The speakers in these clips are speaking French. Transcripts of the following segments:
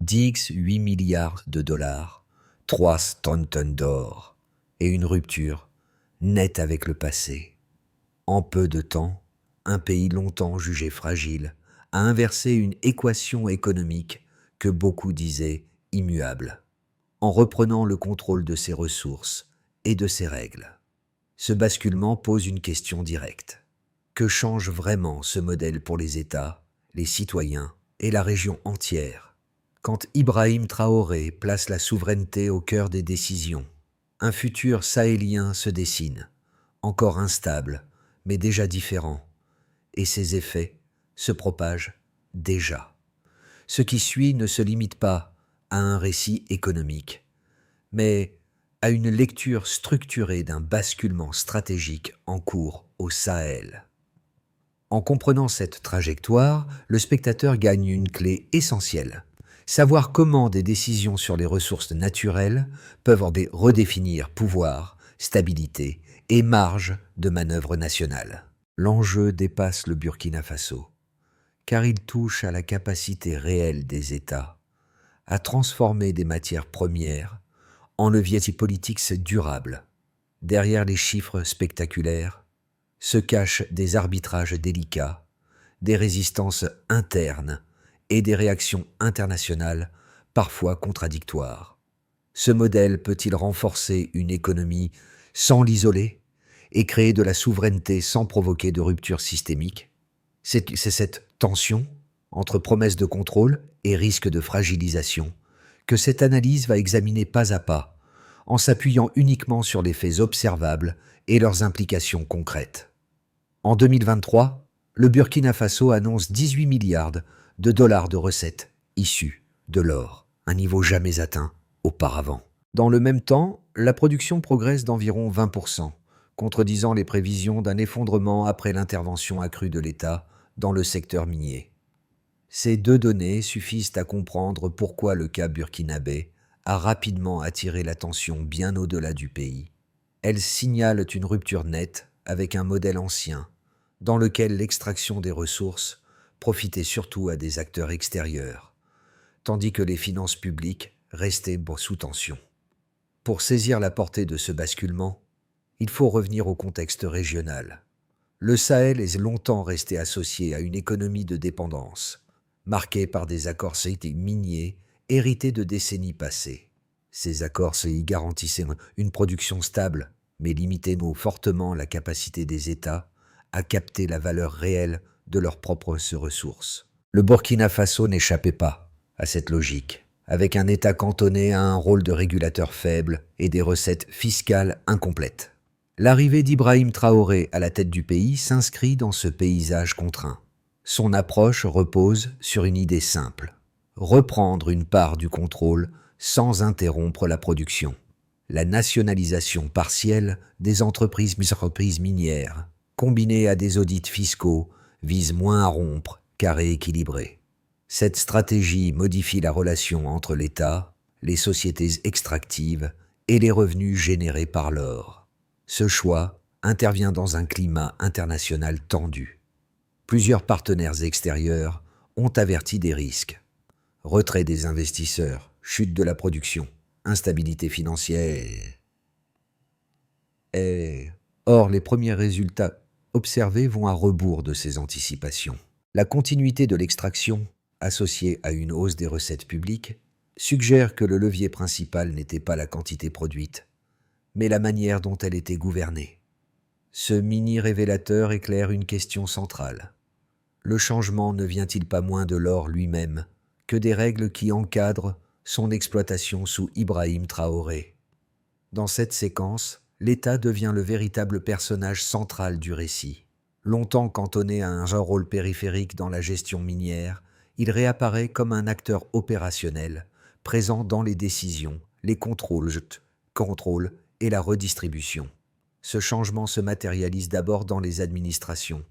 10x 8 milliards de dollars, 3 tonnes d'or, et une rupture nette avec le passé. En peu de temps, un pays longtemps jugé fragile a inversé une équation économique que beaucoup disaient immuable, en reprenant le contrôle de ses ressources et de ses règles. Ce basculement pose une question directe. Que change vraiment ce modèle pour les États, les citoyens et la région entière? Quand Ibrahim Traoré place la souveraineté au cœur des décisions, un futur sahélien se dessine, encore instable, mais déjà différent, et ses effets se propagent déjà. Ce qui suit ne se limite pas à un récit économique, mais à une lecture structurée d'un basculement stratégique en cours au Sahel. En comprenant cette trajectoire, le spectateur gagne une clé essentielle. Savoir comment des décisions sur les ressources naturelles peuvent redéfinir pouvoir, stabilité et marge de manœuvre nationale. L'enjeu dépasse le Burkina Faso, car il touche à la capacité réelle des États à transformer des matières premières en leviers politiques durables. Derrière les chiffres spectaculaires se cachent des arbitrages délicats, des résistances internes et des réactions internationales parfois contradictoires. Ce modèle peut-il renforcer une économie sans l'isoler et créer de la souveraineté sans provoquer de rupture systémique? C'est cette tension entre promesses de contrôle et risque de fragilisation que cette analyse va examiner pas à pas, en s'appuyant uniquement sur les faits observables et leurs implications concrètes. En 2023, le Burkina Faso annonce 18 milliards de dollars de recettes issues de l'or, un niveau jamais atteint auparavant. Dans le même temps, la production progresse d'environ 20%, contredisant les prévisions d'un effondrement après l'intervention accrue de l'État dans le secteur minier. Ces deux données suffisent à comprendre pourquoi le cas burkinabé a rapidement attiré l'attention bien au-delà du pays. Elles signalent une rupture nette avec un modèle ancien, dans lequel l'extraction des ressources profitait surtout à des acteurs extérieurs, tandis que les finances publiques restaient sous tension. Pour saisir la portée de ce basculement, il faut revenir au contexte régional. Le Sahel est longtemps resté associé à une économie de dépendance, marquée par des accords miniers hérités de décennies passées. Ces accords y garantissaient une production stable, mais limitaient fortement la capacité des États à capter la valeur réelle de leurs propres ressources. Le Burkina Faso n'échappait pas à cette logique, avec un État cantonné à un rôle de régulateur faible et des recettes fiscales incomplètes. L'arrivée d'Ibrahim Traoré à la tête du pays s'inscrit dans ce paysage contraint. Son approche repose sur une idée simple: reprendre une part du contrôle sans interrompre la production. La nationalisation partielle des entreprises minières, combinée à des audits fiscaux, vise moins à rompre qu'à rééquilibrer. Cette stratégie modifie la relation entre l'État, les sociétés extractives et les revenus générés par l'or. Ce choix intervient dans un climat international tendu. Plusieurs partenaires extérieurs ont averti des risques: retrait des investisseurs, chute de la production, instabilité financière. Or, les premiers résultats observés vont à rebours de ces anticipations. La continuité de l'extraction, associée à une hausse des recettes publiques, suggère que le levier principal n'était pas la quantité produite, mais la manière dont elle était gouvernée. Ce mini-révélateur éclaire une question centrale. Le changement ne vient-il pas moins de l'or lui-même que des règles qui encadrent son exploitation sous Ibrahim Traoré? Dans cette séquence, l'État devient le véritable personnage central du récit. Longtemps cantonné à un rôle périphérique dans la gestion minière, il réapparaît comme un acteur opérationnel, présent dans les décisions, les contrôles et la redistribution. Ce changement se matérialise d'abord dans les administrations,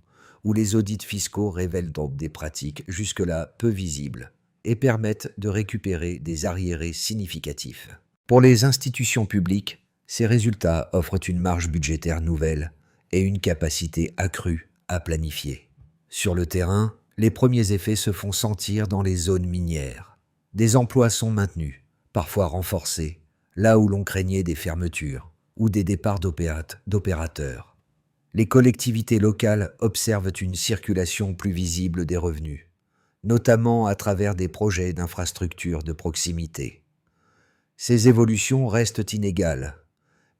où les audits fiscaux révèlent donc des pratiques jusque-là peu visibles et permettent de récupérer des arriérés significatifs. Pour les institutions publiques, ces résultats offrent une marge budgétaire nouvelle et une capacité accrue à planifier. Sur le terrain, les premiers effets se font sentir dans les zones minières. Des emplois sont maintenus, parfois renforcés, là où l'on craignait des fermetures ou des départs d'opérateurs. Les collectivités locales observent une circulation plus visible des revenus, notamment à travers des projets d'infrastructures de proximité. Ces évolutions restent inégales,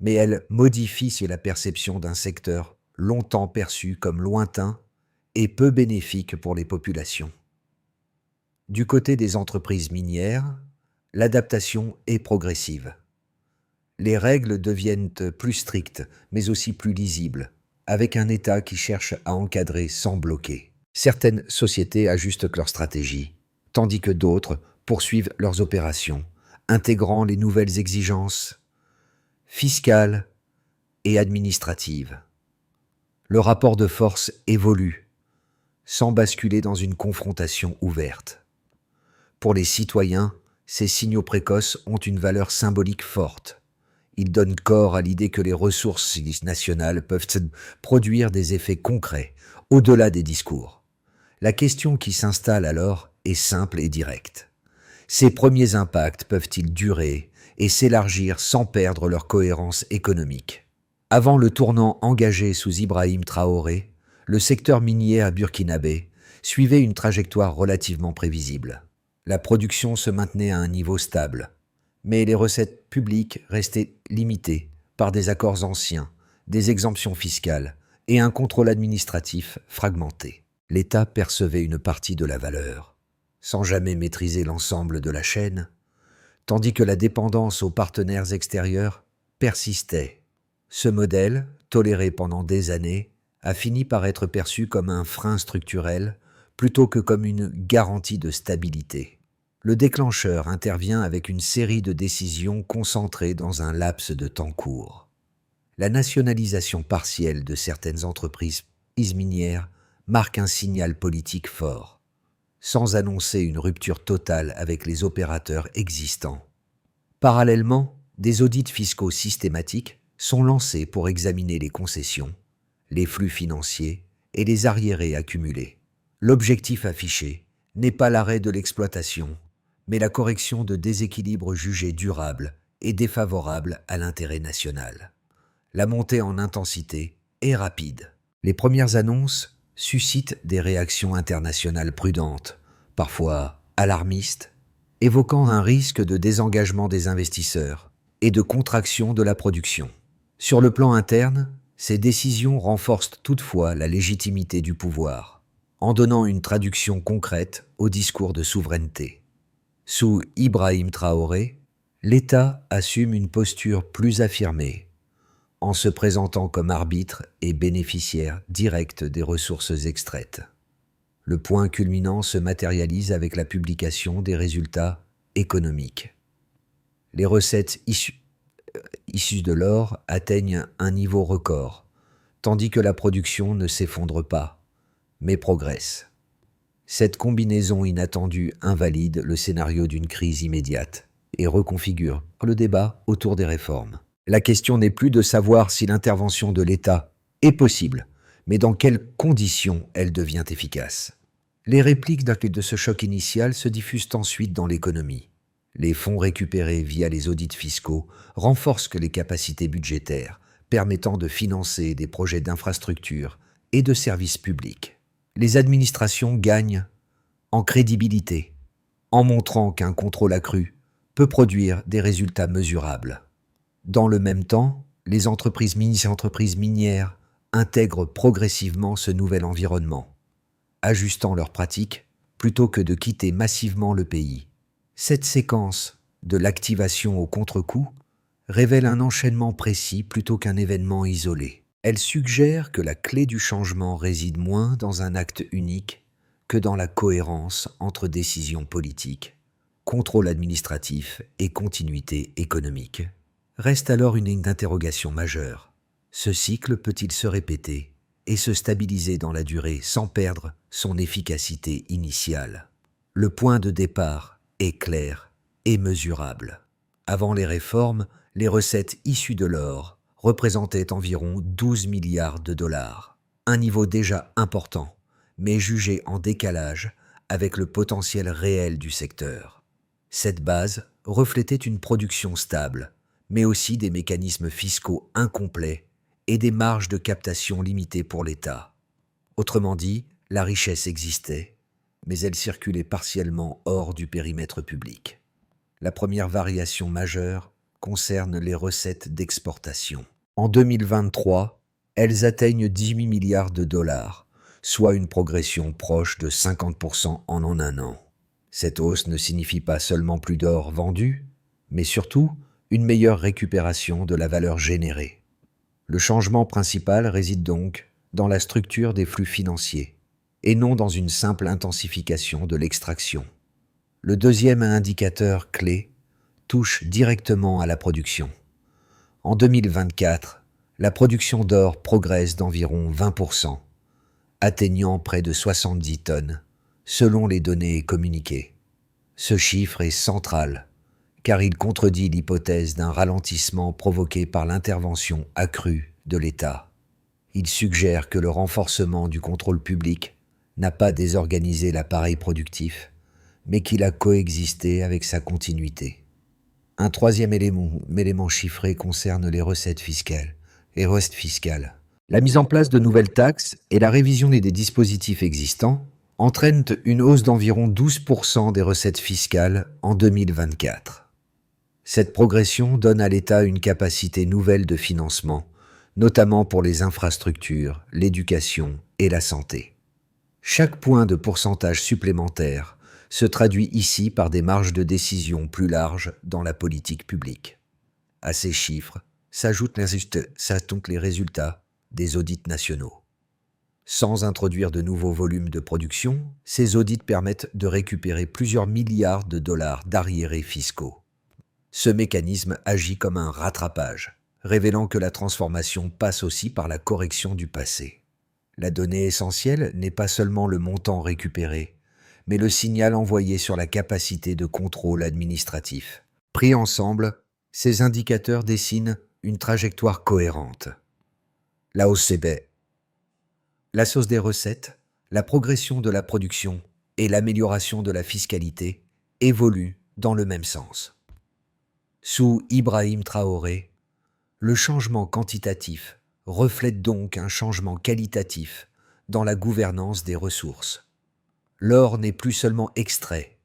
mais elles modifient la perception d'un secteur longtemps perçu comme lointain et peu bénéfique pour les populations. Du côté des entreprises minières, l'adaptation est progressive. Les règles deviennent plus strictes, mais aussi plus lisibles, avec un État qui cherche à encadrer sans bloquer. Certaines sociétés ajustent leur stratégie, tandis que d'autres poursuivent leurs opérations, intégrant les nouvelles exigences fiscales et administratives. Le rapport de force évolue, sans basculer dans une confrontation ouverte. Pour les citoyens, ces signaux précoces ont une valeur symbolique forte. Ils donnent corps à l'idée que les ressources nationales peuvent produire des effets concrets, au-delà des discours. La question qui s'installe alors est simple et directe. Ces premiers impacts peuvent-ils durer et s'élargir sans perdre leur cohérence économique? Avant le tournant engagé sous Ibrahim Traoré, le secteur minier à burkinabé suivait une trajectoire relativement prévisible. La production se maintenait à un niveau stable, mais les recettes publiques restaient limitées par des accords anciens, des exemptions fiscales et un contrôle administratif fragmenté. L'État percevait une partie de la valeur, sans jamais maîtriser l'ensemble de la chaîne, tandis que la dépendance aux partenaires extérieurs persistait. Ce modèle, toléré pendant des années, a fini par être perçu comme un frein structurel plutôt que comme une garantie de stabilité. Le déclencheur intervient avec une série de décisions concentrées dans un laps de temps court. La nationalisation partielle de certaines entreprises minières marque un signal politique fort, sans annoncer une rupture totale avec les opérateurs existants. Parallèlement, des audits fiscaux systématiques sont lancés pour examiner les concessions, les flux financiers et les arriérés accumulés. L'objectif affiché n'est pas l'arrêt de l'exploitation, mais la correction de déséquilibres jugés durables et défavorables à l'intérêt national. La montée en intensité est rapide. Les premières annonces suscitent des réactions internationales prudentes, parfois alarmistes, évoquant un risque de désengagement des investisseurs et de contraction de la production. Sur le plan interne, ces décisions renforcent toutefois la légitimité du pouvoir, en donnant une traduction concrète au discours de souveraineté. Sous Ibrahim Traoré, l'État assume une posture plus affirmée, en se présentant comme arbitre et bénéficiaire direct des ressources extraites. Le point culminant se matérialise avec la publication des résultats économiques. Les recettes issues de l'or atteignent un niveau record, tandis que la production ne s'effondre pas, mais progresse. Cette combinaison inattendue invalide le scénario d'une crise immédiate et reconfigure le débat autour des réformes. La question n'est plus de savoir si l'intervention de l'État est possible, mais dans quelles conditions elle devient efficace. Les répliques de ce choc initial se diffusent ensuite dans l'économie. Les fonds récupérés via les audits fiscaux renforcent les capacités budgétaires, permettant de financer des projets d'infrastructure et de services publics. Les administrations gagnent en crédibilité, en montrant qu'un contrôle accru peut produire des résultats mesurables. Dans le même temps, les entreprises minières intègrent progressivement ce nouvel environnement, ajustant leurs pratiques plutôt que de quitter massivement le pays. Cette séquence de l'activation au contre-coup révèle un enchaînement précis plutôt qu'un événement isolé. Elle suggère que la clé du changement réside moins dans un acte unique que dans la cohérence entre décisions politiques, contrôle administratif et continuité économique. Reste alors une interrogation majeure. Ce cycle peut-il se répéter et se stabiliser dans la durée sans perdre son efficacité initiale? Le point de départ est clair et mesurable. Avant les réformes, les recettes issues de l'or représentaient environ 12 milliards de dollars, un niveau déjà important, mais jugé en décalage avec le potentiel réel du secteur. Cette base reflétait une production stable, mais aussi des mécanismes fiscaux incomplets et des marges de captation limitées pour l'État. Autrement dit, la richesse existait, mais elle circulait partiellement hors du périmètre public. La première variation majeure concerne les recettes d'exportation. En 2023, elles atteignent 18 milliards de dollars, soit une progression proche de 50% en un an. Cette hausse ne signifie pas seulement plus d'or vendu, mais surtout une meilleure récupération de la valeur générée. Le changement principal réside donc dans la structure des flux financiers, et non dans une simple intensification de l'extraction. Le deuxième indicateur clé touche directement à la production. En 2024, la production d'or progresse d'environ 20%, atteignant près de 70 tonnes, selon les données communiquées. Ce chiffre est central, car il contredit l'hypothèse d'un ralentissement provoqué par l'intervention accrue de l'État. Il suggère que le renforcement du contrôle public n'a pas désorganisé l'appareil productif, mais qu'il a coexisté avec sa continuité. Un troisième élément chiffré concerne les recettes fiscales et restes fiscales. La mise en place de nouvelles taxes et la révision des dispositifs existants entraînent une hausse d'environ 12% des recettes fiscales en 2024. Cette progression donne à l'État une capacité nouvelle de financement, notamment pour les infrastructures, l'éducation et la santé. Chaque point de pourcentage supplémentaire se traduit ici par des marges de décision plus larges dans la politique publique. À ces chiffres s'ajoutent les résultats des audits nationaux. Sans introduire de nouveaux volumes de production, ces audits permettent de récupérer plusieurs milliards de dollars d'arriérés fiscaux. Ce mécanisme agit comme un rattrapage, révélant que la transformation passe aussi par la correction du passé. La donnée essentielle n'est pas seulement le montant récupéré, mais le signal envoyé sur la capacité de contrôle administratif. Pris ensemble, ces indicateurs dessinent une trajectoire cohérente. La hausse la sauce des recettes, la progression de la production et l'amélioration de la fiscalité évoluent dans le même sens. Sous Ibrahim Traoré, le changement quantitatif reflète donc un changement qualitatif dans la gouvernance des ressources. L'or n'est plus seulement extrait,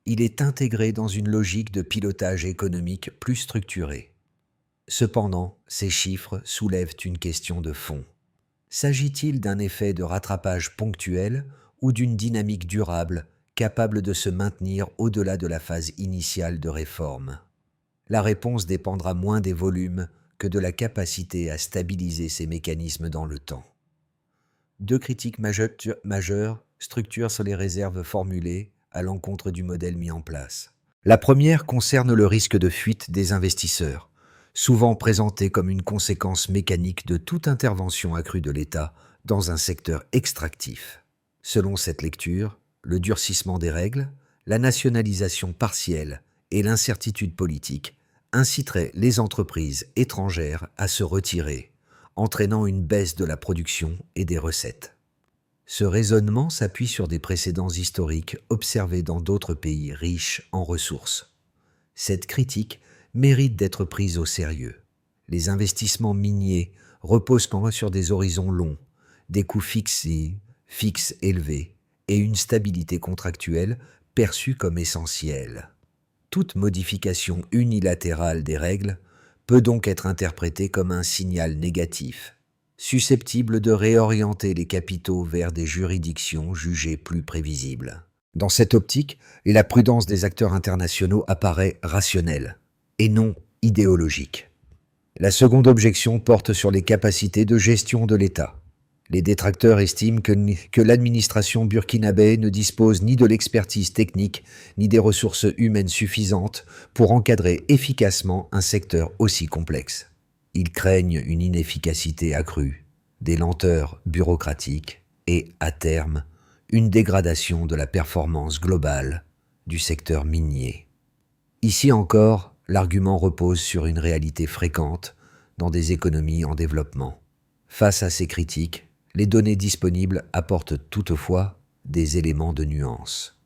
il est intégré dans une logique de pilotage économique plus structurée. Cependant, ces chiffres soulèvent une question de fond. S'agit-il d'un effet de rattrapage ponctuel ou d'une dynamique durable capable de se maintenir au-delà de la phase initiale de réforme? La réponse dépendra moins des volumes que de la capacité à stabiliser ces mécanismes dans le temps. Deux critiques majeures structurent sur les réserves formulées à l'encontre du modèle mis en place. La première concerne le risque de fuite des investisseurs, souvent présenté comme une conséquence mécanique de toute intervention accrue de l'État dans un secteur extractif. Selon cette lecture, le durcissement des règles, la nationalisation partielle et l'incertitude politique inciteraient les entreprises étrangères à se retirer, entraînant une baisse de la production et des recettes. Ce raisonnement s'appuie sur des précédents historiques observés dans d'autres pays riches en ressources. Cette critique mérite d'être prise au sérieux. Les investissements miniers reposent sur des horizons longs, des coûts fixes élevés et une stabilité contractuelle perçue comme essentielle. Toute modification unilatérale des règles peut donc être interprétée comme un signal négatif, susceptible de réorienter les capitaux vers des juridictions jugées plus prévisibles. Dans cette optique, la prudence des acteurs internationaux apparaît rationnelle et non idéologique. La seconde objection porte sur les capacités de gestion de l'État. Les détracteurs estiment que l'administration burkinabé ne dispose ni de l'expertise technique ni des ressources humaines suffisantes pour encadrer efficacement un secteur aussi complexe. Ils craignent une inefficacité accrue, des lenteurs bureaucratiques et, à terme, une dégradation de la performance globale du secteur minier. Ici encore, l'argument repose sur une réalité fréquente dans des économies en développement. Face à ces critiques, les données disponibles apportent toutefois des éléments de nuance.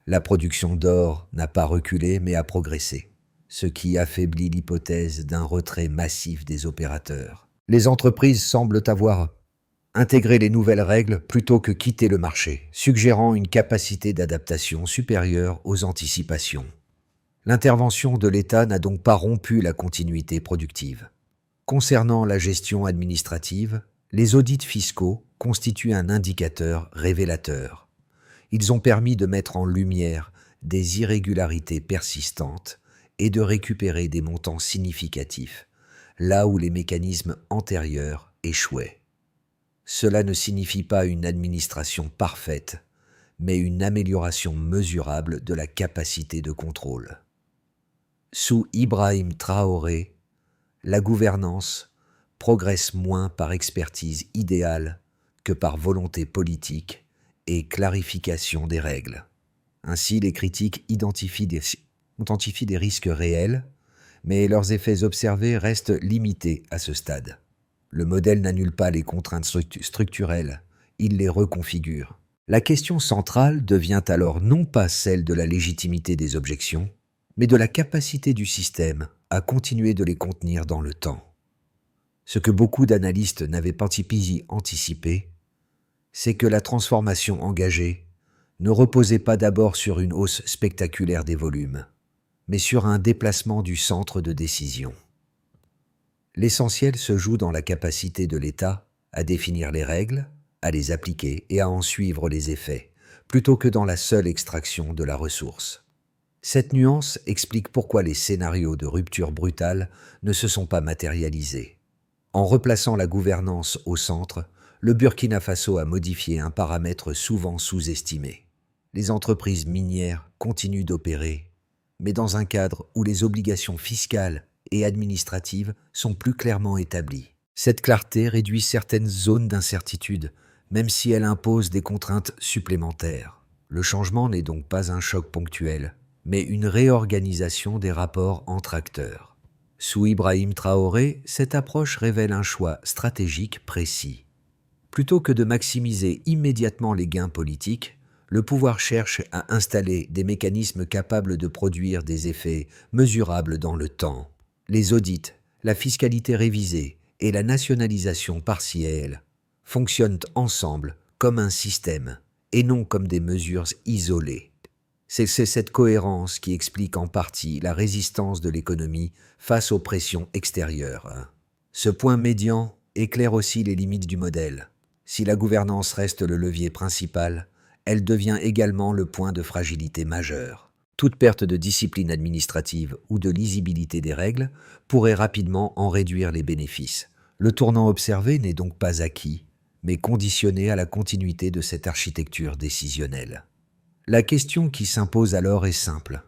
La production d'or n'a pas reculé mais a progressé, ce qui affaiblit l'hypothèse d'un retrait massif des opérateurs. Les entreprises semblent avoir intégré les nouvelles règles plutôt que quitter le marché, suggérant une capacité d'adaptation supérieure aux anticipations. L'intervention de l'État n'a donc pas rompu la continuité productive. Concernant la gestion administrative, les audits fiscaux constituent un indicateur révélateur. Ils ont permis de mettre en lumière des irrégularités persistantes et de récupérer des montants significatifs, là où les mécanismes antérieurs échouaient. Cela ne signifie pas une administration parfaite, mais une amélioration mesurable de la capacité de contrôle. Sous Ibrahim Traoré, la gouvernance progresse moins par expertise idéale que par volonté politique et clarification des règles. Ainsi, les critiques identifient des risques réels, mais leurs effets observés restent limités à ce stade. Le modèle n'annule pas les contraintes structurelles, il les reconfigure. La question centrale devient alors non pas celle de la légitimité des objections, mais de la capacité du système à continuer de les contenir dans le temps. Ce que beaucoup d'analystes n'avaient pas anticipé, c'est que la transformation engagée ne reposait pas d'abord sur une hausse spectaculaire des volumes, mais sur un déplacement du centre de décision. L'essentiel se joue dans la capacité de l'État à définir les règles, à les appliquer et à en suivre les effets, plutôt que dans la seule extraction de la ressource. Cette nuance explique pourquoi les scénarios de rupture brutale ne se sont pas matérialisés. En replaçant la gouvernance au centre, le Burkina Faso a modifié un paramètre souvent sous-estimé. Les entreprises minières continuent d'opérer, mais dans un cadre où les obligations fiscales et administratives sont plus clairement établies. Cette clarté réduit certaines zones d'incertitude, même si elle impose des contraintes supplémentaires. Le changement n'est donc pas un choc ponctuel, mais une réorganisation des rapports entre acteurs. Sous Ibrahim Traoré, cette approche révèle un choix stratégique précis. Plutôt que de maximiser immédiatement les gains politiques, le pouvoir cherche à installer des mécanismes capables de produire des effets mesurables dans le temps. Les audits, la fiscalité révisée et la nationalisation partielle fonctionnent ensemble comme un système et non comme des mesures isolées. C'est cette cohérence qui explique en partie la résistance de l'économie face aux pressions extérieures. Ce point médian éclaire aussi les limites du modèle. Si la gouvernance reste le levier principal, elle devient également le point de fragilité majeur. Toute perte de discipline administrative ou de lisibilité des règles pourrait rapidement en réduire les bénéfices. Le tournant observé n'est donc pas acquis, mais conditionné à la continuité de cette architecture décisionnelle. La question qui s'impose alors est simple.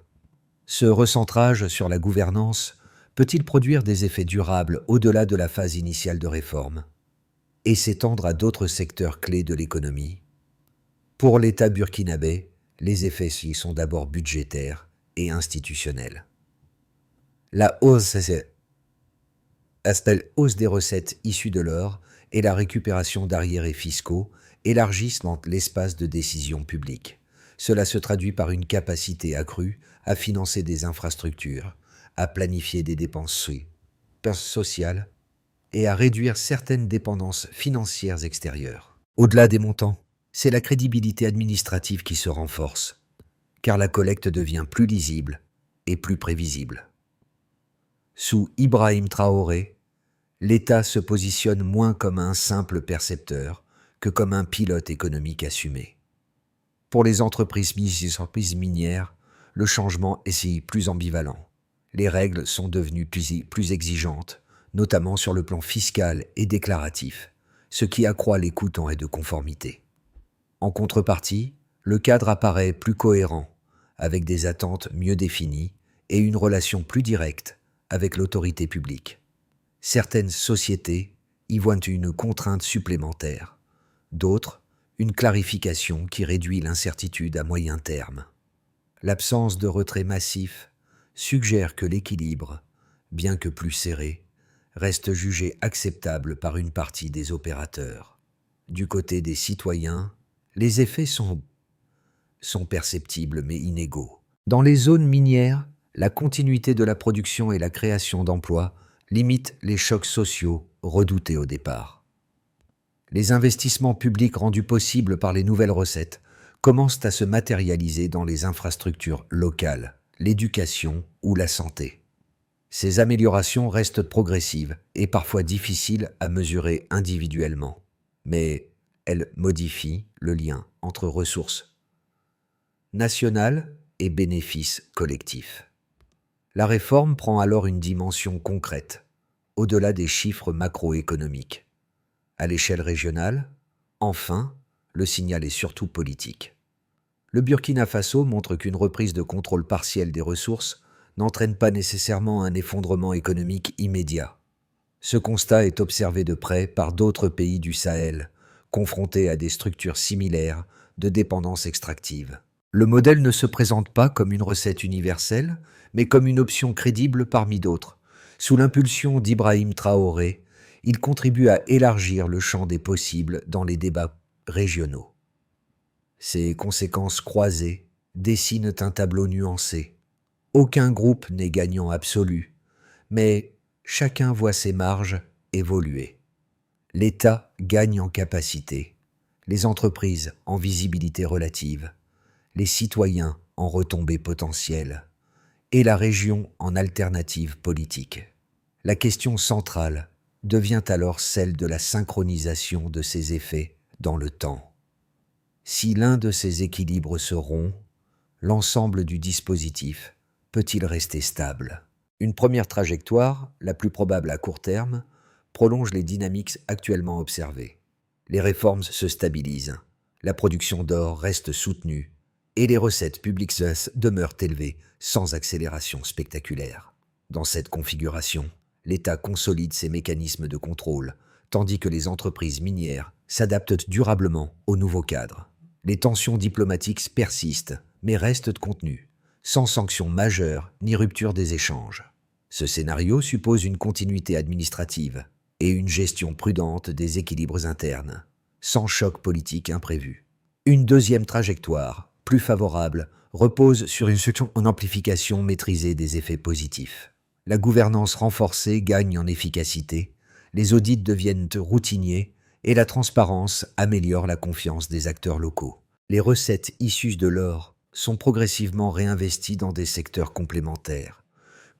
Ce recentrage sur la gouvernance peut-il produire des effets durables au-delà de la phase initiale de réforme et s'étendre à d'autres secteurs clés de l'économie? Pour l'État burkinabé, les effets ci sont d'abord budgétaires et institutionnels. La hausse des recettes issues de l'or et la récupération d'arriérés fiscaux élargissent l'espace de décision publique. Cela se traduit par une capacité accrue à financer des infrastructures, à planifier des dépenses sociales et à réduire certaines dépendances financières extérieures. Au-delà des montants, c'est la crédibilité administrative qui se renforce, car la collecte devient plus lisible et plus prévisible. Sous Ibrahim Traoré, l'État se positionne moins comme un simple percepteur que comme un pilote économique assumé. Pour les entreprises minières, le changement est plus ambivalent. Les règles sont devenues plus exigeantes, notamment sur le plan fiscal et déclaratif, ce qui accroît les coûts de conformité. En contrepartie, le cadre apparaît plus cohérent, avec des attentes mieux définies et une relation plus directe avec l'autorité publique. Certaines sociétés y voient une contrainte supplémentaire, d'autres une clarification qui réduit l'incertitude à moyen terme. L'absence de retrait massif suggère que l'équilibre, bien que plus serré, reste jugé acceptable par une partie des opérateurs. Du côté des citoyens, les effets sont sont perceptibles mais inégaux. Dans les zones minières, la continuité de la production et la création d'emplois limitent les chocs sociaux redoutés au départ. Les investissements publics rendus possibles par les nouvelles recettes commencent à se matérialiser dans les infrastructures locales, l'éducation ou la santé. Ces améliorations restent progressives et parfois difficiles à mesurer individuellement, mais elles modifient le lien entre ressources nationales et bénéfices collectifs. La réforme prend alors une dimension concrète, au-delà des chiffres macroéconomiques. À l'échelle régionale, enfin, le signal est surtout politique. Le Burkina Faso montre qu'une reprise de contrôle partiel des ressources n'entraîne pas nécessairement un effondrement économique immédiat. Ce constat est observé de près par d'autres pays du Sahel, confrontés à des structures similaires de dépendance extractive. Le modèle ne se présente pas comme une recette universelle, mais comme une option crédible parmi d'autres. Sous l'impulsion d'Ibrahim Traoré, il contribue à élargir le champ des possibles dans les débats régionaux. Ses conséquences croisées dessinent un tableau nuancé. Aucun groupe n'est gagnant absolu, mais chacun voit ses marges évoluer. L'État gagne en capacité, les entreprises en visibilité relative, les citoyens en retombées potentielles, et la région en alternative politique. La question centrale devient alors celle de la synchronisation de ces effets dans le temps. Si l'un de ces équilibres se rompt, l'ensemble du dispositif peut-il rester stable? Une première trajectoire, la plus probable à court terme, prolonge les dynamiques actuellement observées. Les réformes se stabilisent, la production d'or reste soutenue et les recettes publiques demeurent élevées sans accélération spectaculaire. Dans cette configuration, l'État consolide ses mécanismes de contrôle, tandis que les entreprises minières s'adaptent durablement au nouveau cadre. Les tensions diplomatiques persistent, mais restent contenues, sans sanctions majeures ni rupture des échanges. Ce scénario suppose une continuité administrative et une gestion prudente des équilibres internes, sans choc politique imprévu. Une deuxième trajectoire, plus favorable, repose sur une amplification maîtrisée des effets positifs. La gouvernance renforcée gagne en efficacité, les audits deviennent routiniers et la transparence améliore la confiance des acteurs locaux. Les recettes issues de l'or sont progressivement réinvesties dans des secteurs complémentaires,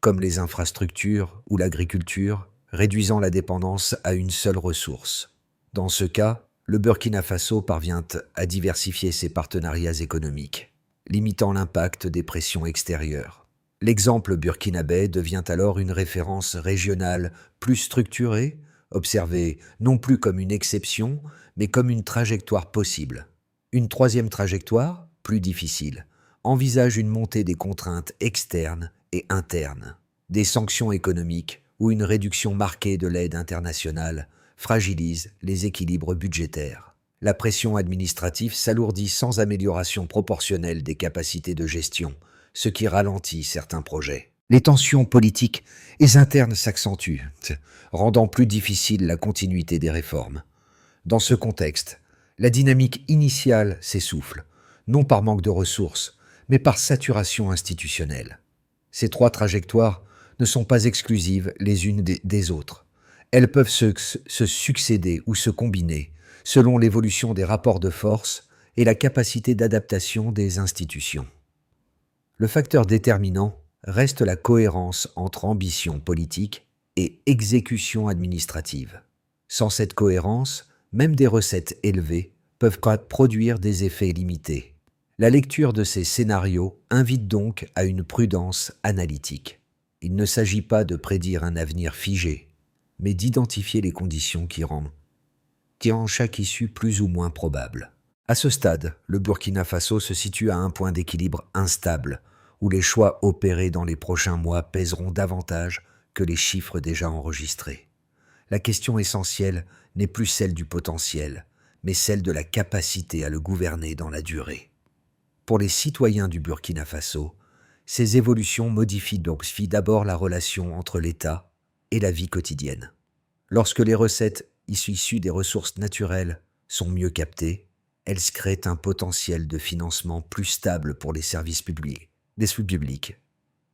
comme les infrastructures ou l'agriculture, réduisant la dépendance à une seule ressource. Dans ce cas, le Burkina Faso parvient à diversifier ses partenariats économiques, limitant l'impact des pressions extérieures. L'exemple burkinabé devient alors une référence régionale plus structurée, observée non plus comme une exception, mais comme une trajectoire possible. Une troisième trajectoire, plus difficile, envisage une montée des contraintes externes et internes. Des sanctions économiques ou une réduction marquée de l'aide internationale fragilise les équilibres budgétaires. La pression administrative s'alourdit sans amélioration proportionnelle des capacités de gestion, ce qui ralentit certains projets. Les tensions politiques et internes s'accentuent, rendant plus difficile la continuité des réformes. Dans ce contexte, la dynamique initiale s'essouffle, non par manque de ressources, mais par saturation institutionnelle. Ces trois trajectoires ne sont pas exclusives les unes des autres. Elles peuvent se succéder ou se combiner selon l'évolution des rapports de force et la capacité d'adaptation des institutions. Le facteur déterminant reste la cohérence entre ambition politique et exécution administrative. Sans cette cohérence, même des recettes élevées peuvent produire des effets limités. La lecture de ces scénarios invite donc à une prudence analytique. Il ne s'agit pas de prédire un avenir figé, mais d'identifier les conditions qui rendent chaque issue plus ou moins probable. À ce stade, le Burkina Faso se situe à un point d'équilibre instable, où les choix opérés dans les prochains mois pèseront davantage que les chiffres déjà enregistrés. La question essentielle n'est plus celle du potentiel, mais celle de la capacité à le gouverner dans la durée. Pour les citoyens du Burkina Faso, ces évolutions modifient donc d'abord la relation entre l'État et la vie quotidienne. Lorsque les recettes issues des ressources naturelles sont mieux captées, elles créent un potentiel de financement plus stable pour les services publics, des flux publics.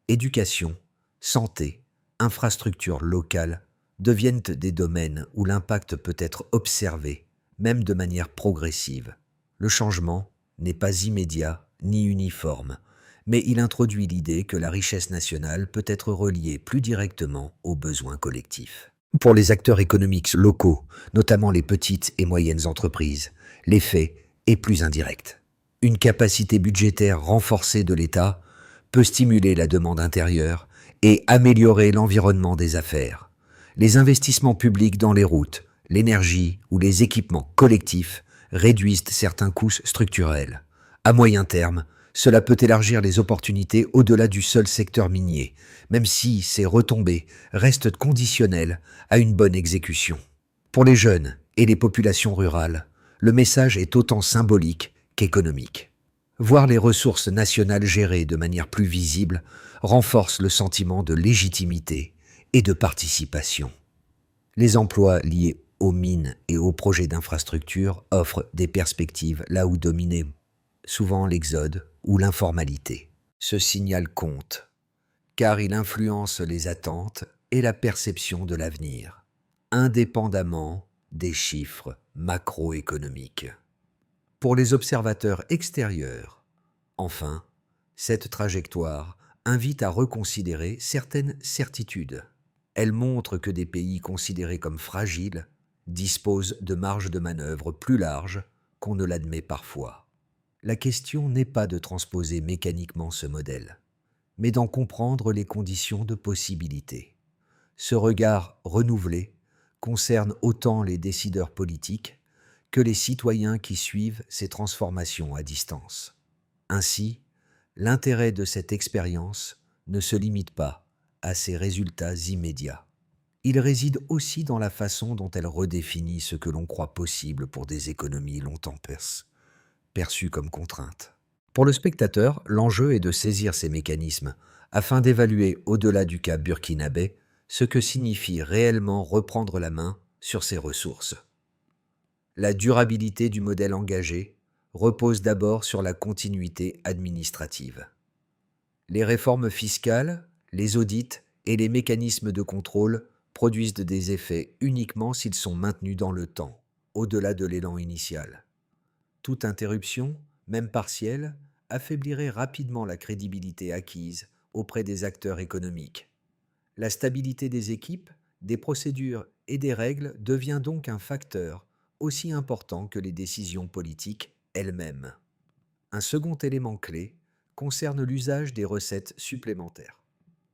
Éducation, santé, infrastructures locales deviennent des domaines où l'impact peut être observé, même de manière progressive. Le changement n'est pas immédiat ni uniforme, mais il introduit l'idée que la richesse nationale peut être reliée plus directement aux besoins collectifs. Pour les acteurs économiques locaux, notamment les petites et moyennes entreprises, l'effet est plus indirect. Une capacité budgétaire renforcée de l'État peut stimuler la demande intérieure et améliorer l'environnement des affaires. Les investissements publics dans les routes, l'énergie ou les équipements collectifs réduisent certains coûts structurels. À moyen terme, cela peut élargir les opportunités au-delà du seul secteur minier, même si ces retombées restent conditionnelles à une bonne exécution. Pour les jeunes et les populations rurales, le message est autant symbolique qu'économique. Voir les ressources nationales gérées de manière plus visible renforce le sentiment de légitimité et de participation. Les emplois liés aux mines et aux projets d'infrastructure offrent des perspectives là où dominait souvent l'exode ou l'informalité. Ce signal compte, car il influence les attentes et la perception de l'avenir, indépendamment des chiffres macroéconomiques. Pour les observateurs extérieurs, enfin, cette trajectoire invite à reconsidérer certaines certitudes. Elle montre que des pays considérés comme fragiles disposent de marges de manœuvre plus larges qu'on ne l'admet parfois. La question n'est pas de transposer mécaniquement ce modèle, mais d'en comprendre les conditions de possibilité. Ce regard renouvelé concerne autant les décideurs politiques que les citoyens qui suivent ces transformations à distance. Ainsi, l'intérêt de cette expérience ne se limite pas à ses résultats immédiats. Il réside aussi dans la façon dont elle redéfinit ce que l'on croit possible pour des économies longtemps perçues comme contraintes. Pour le spectateur, l'enjeu est de saisir ces mécanismes afin d'évaluer, au-delà du cas burkinabé, ce que signifie réellement reprendre la main sur ses ressources. La durabilité du modèle engagé repose d'abord sur la continuité administrative. Les réformes fiscales, les audits et les mécanismes de contrôle produisent des effets uniquement s'ils sont maintenus dans le temps, au-delà de l'élan initial. Toute interruption, même partielle, affaiblirait rapidement la crédibilité acquise auprès des acteurs économiques. La stabilité des équipes, des procédures et des règles devient donc un facteur aussi important que les décisions politiques elles-mêmes. Un second élément clé concerne l'usage des recettes supplémentaires.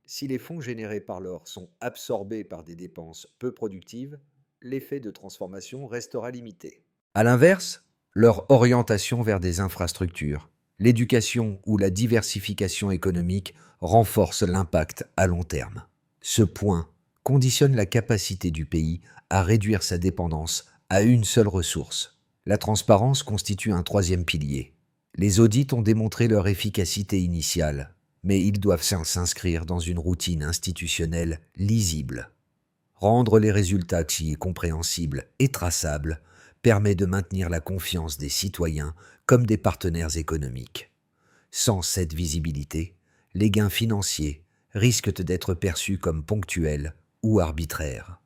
Si les fonds générés par l'or sont absorbés par des dépenses peu productives, l'effet de transformation restera limité. À l'inverse, leur orientation vers des infrastructures, l'éducation ou la diversification économique renforce l'impact à long terme. Ce point conditionne la capacité du pays à réduire sa dépendance à une seule ressource. La transparence constitue un troisième pilier. Les audits ont démontré leur efficacité initiale, mais ils doivent s'inscrire dans une routine institutionnelle lisible. Rendre les résultats compréhensibles et traçables permet de maintenir la confiance des citoyens comme des partenaires économiques. Sans cette visibilité, les gains financiers risquent d'être perçus comme ponctuels ou arbitraires.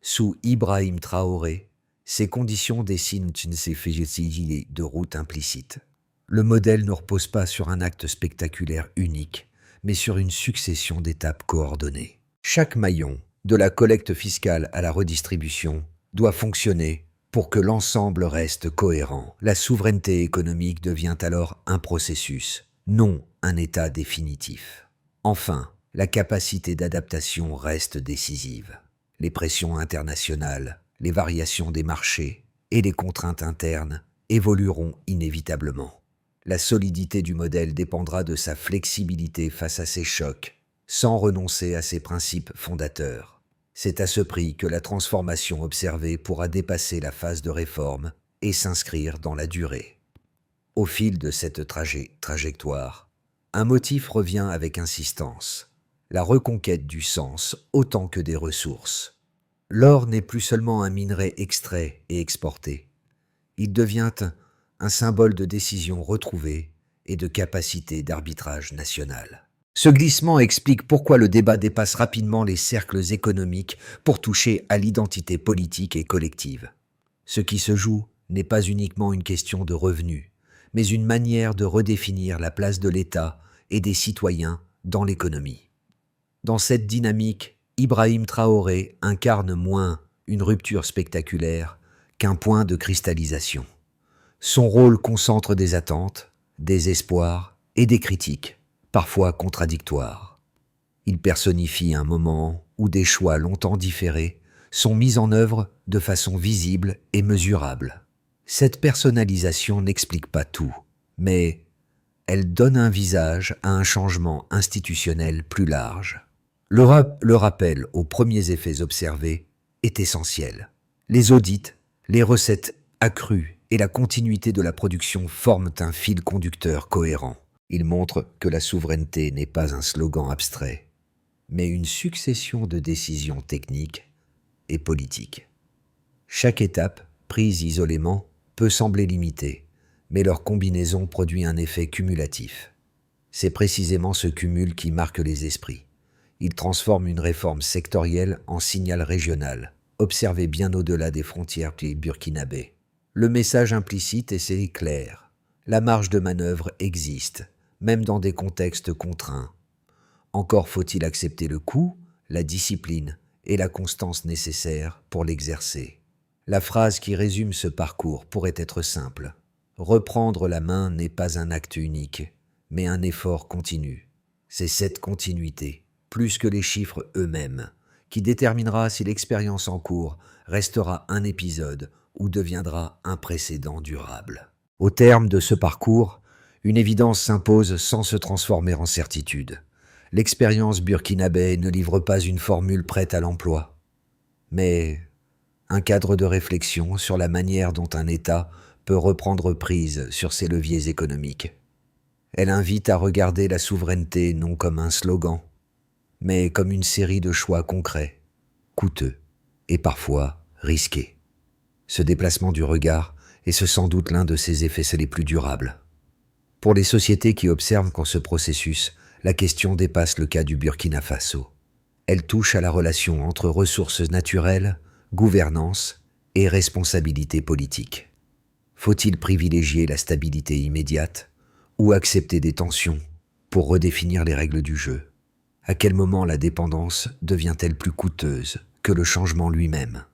Sous Ibrahim Traoré, ces conditions dessinent une feuille de route implicite. Le modèle ne repose pas sur un acte spectaculaire unique, mais sur une succession d'étapes coordonnées. Chaque maillon, de la collecte fiscale à la redistribution, doit fonctionner pour que l'ensemble reste cohérent. La souveraineté économique devient alors un processus, non un état définitif. Enfin, la capacité d'adaptation reste décisive. Les pressions internationales, les variations des marchés et les contraintes internes évolueront inévitablement. La solidité du modèle dépendra de sa flexibilité face à ces chocs, sans renoncer à ses principes fondateurs. C'est à ce prix que la transformation observée pourra dépasser la phase de réforme et s'inscrire dans la durée. Au fil de cette trajectoire, un motif revient avec insistance, la reconquête du sens autant que des ressources. L'or n'est plus seulement un minerai extrait et exporté. Il devient un symbole de décision retrouvée et de capacité d'arbitrage national. Ce glissement explique pourquoi le débat dépasse rapidement les cercles économiques pour toucher à l'identité politique et collective. Ce qui se joue n'est pas uniquement une question de revenus, mais une manière de redéfinir la place de l'État et des citoyens dans l'économie. Dans cette dynamique, Ibrahim Traoré incarne moins une rupture spectaculaire qu'un point de cristallisation. Son rôle concentre des attentes, des espoirs et des critiques, parfois contradictoires. Il personnifie un moment où des choix longtemps différés sont mis en œuvre de façon visible et mesurable. Cette personnalisation n'explique pas tout, mais elle donne un visage à un changement institutionnel plus large. Le rappel aux premiers effets observés est essentiel. Les audits, les recettes accrues et la continuité de la production forment un fil conducteur cohérent. Ils montrent que la souveraineté n'est pas un slogan abstrait, mais une succession de décisions techniques et politiques. Chaque étape, prise isolément, peut sembler limitée, mais leur combinaison produit un effet cumulatif. C'est précisément ce cumul qui marque les esprits. Il transforme une réforme sectorielle en signal régional, observé bien au-delà des frontières burkinabées. Le message implicite est clair. La marge de manœuvre existe, même dans des contextes contraints. Encore faut-il accepter le coût, la discipline et la constance nécessaires pour l'exercer. La phrase qui résume ce parcours pourrait être simple. Reprendre la main n'est pas un acte unique, mais un effort continu. C'est cette continuité, plus que les chiffres eux-mêmes, qui déterminera si l'expérience en cours restera un épisode ou deviendra un précédent durable. Au terme de ce parcours, une évidence s'impose sans se transformer en certitude. L'expérience burkinabé ne livre pas une formule prête à l'emploi, mais un cadre de réflexion sur la manière dont un État peut reprendre prise sur ses leviers économiques. Elle invite à regarder la souveraineté non comme un slogan, mais comme une série de choix concrets, coûteux et parfois risqués. Ce déplacement du regard est sans doute l'un de ses effets les plus durables. Pour les sociétés qui observent qu'en ce processus, la question dépasse le cas du Burkina Faso. Elle touche à la relation entre ressources naturelles, gouvernance et responsabilité politique. Faut-il privilégier la stabilité immédiate ou accepter des tensions pour redéfinir les règles du jeu? À quel moment la dépendance devient-elle plus coûteuse que le changement lui-même?